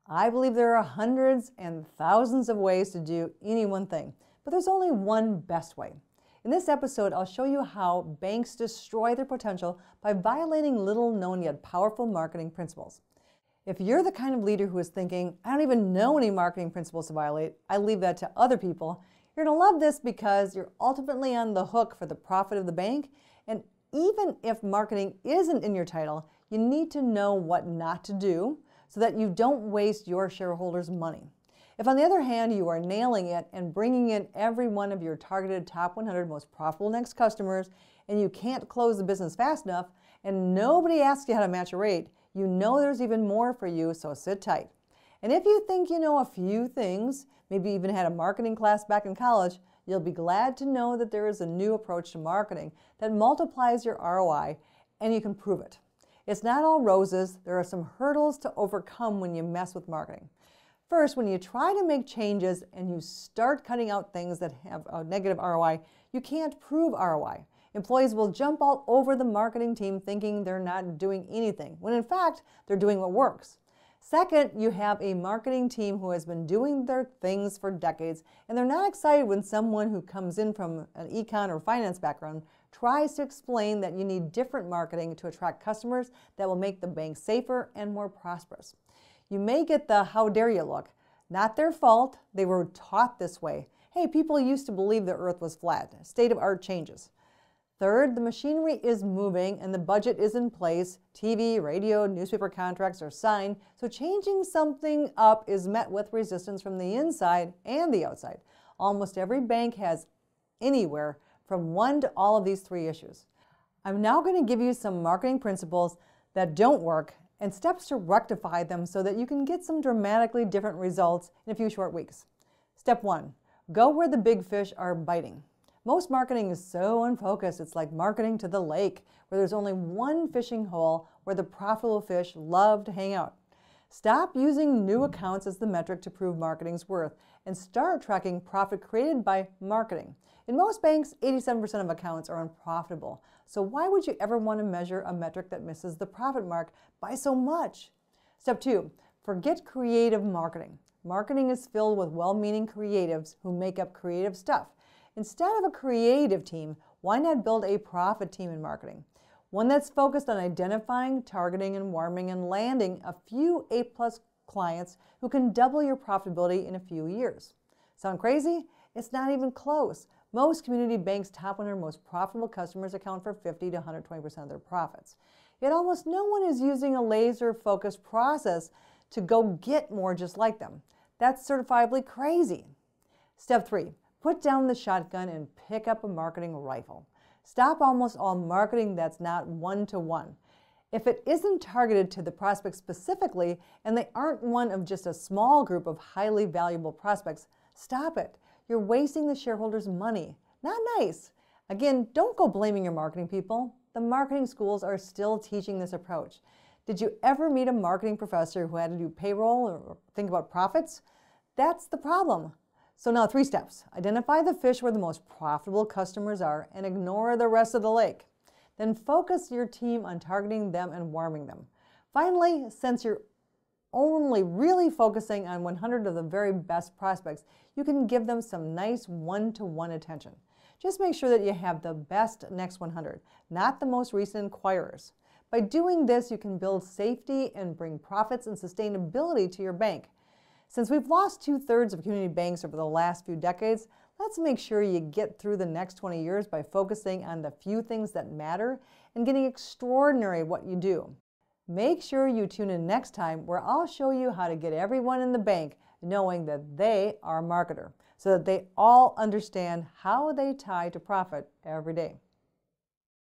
I believe there are hundreds and thousands of ways to do any one thing, but there's only one best way. In this episode, I'll show you how banks destroy their potential by violating little known yet powerful marketing principles. If you're the kind of leader who is thinking, I don't even know any marketing principles to violate, I leave that to other people, you're going to love this because you're ultimately on the hook for the profit of the bank. And even if marketing isn't in your title, you need to know what not to do so that you don't waste your shareholders' money. If, on the other hand, you are nailing it and bringing in every one of your targeted top 100 most profitable next customers, and you can't close the business fast enough, and nobody asks you how to match a rate, you know there's even more for you, so sit tight. And if you think you know a few things, maybe even had a marketing class back in college, you'll be glad to know that there is a new approach to marketing that multiplies your ROI, and you can prove it. It's not all roses. There are some hurdles to overcome when you mess with marketing. First, when you try to make changes and you start cutting out things that have a negative ROI, you can't prove ROI. Employees will jump all over the marketing team thinking they're not doing anything, when in fact, they're doing what works. Second, you have a marketing team who has been doing their things for decades, and they're not excited when someone who comes in from an econ or finance background tries to explain that you need different marketing to attract customers that will make the bank safer and more prosperous. You may get the how dare you look. Not their fault. They were taught this way. Hey, people used to believe the earth was flat. State of art changes. Third, the machinery is moving and the budget is in place. TV, radio, newspaper contracts are signed. So changing something up is met with resistance from the inside and the outside. Almost every bank has anywhere from one to all of these three issues. I'm now going to give you some marketing principles that don't work and steps to rectify them so that you can get some dramatically different results in a few short weeks. Step 1, go where the big fish are biting. Most marketing is so unfocused, it's like marketing to the lake, where there's only one fishing hole where the profitable fish love to hang out. Stop using new accounts as the metric to prove marketing's worth and start tracking profit created by marketing. In most banks, 87% of accounts are unprofitable. So why would you ever want to measure a metric that misses the profit mark by so much? Step 2, forget creative marketing. Marketing is filled with well-meaning creatives who make up creative stuff. Instead of a creative team, why not build a profit team in marketing? One that's focused on identifying, targeting, and warming and landing a few A-plus clients who can double your profitability in a few years. Sound crazy? It's not even close. Most community banks' top 100 most profitable customers account for 50 to 120% of their profits. Yet almost no one is using a laser-focused process to go get more just like them. That's certifiably crazy. Step 3, put down the shotgun and pick up a marketing rifle. Stop almost all marketing that's not one-to-one. If it isn't targeted to the prospect specifically and they aren't one of just a small group of highly valuable prospects, stop it. You're wasting the shareholders' money. Not nice. Again, don't go blaming your marketing people. The marketing schools are still teaching this approach. Did you ever meet a marketing professor who had to do payroll or think about profits? That's the problem. So now 3 steps. Identify the fish where the most profitable customers are and ignore the rest of the lake. Then focus your team on targeting them and warming them. Finally, since you're only really focusing on 100 of the very best prospects, you can give them some nice one-to-one attention. Just make sure that you have the best next 100, not the most recent inquirers. By doing this, you can build safety and bring profits and sustainability to your bank. Since we've lost 2/3 of community banks over the last few decades, let's make sure you get through the next 20 years by focusing on the few things that matter and getting extraordinary at what you do. Make sure you tune in next time where I'll show you how to get everyone in the bank knowing that they are a marketer so that they all understand how they tie to profit every day.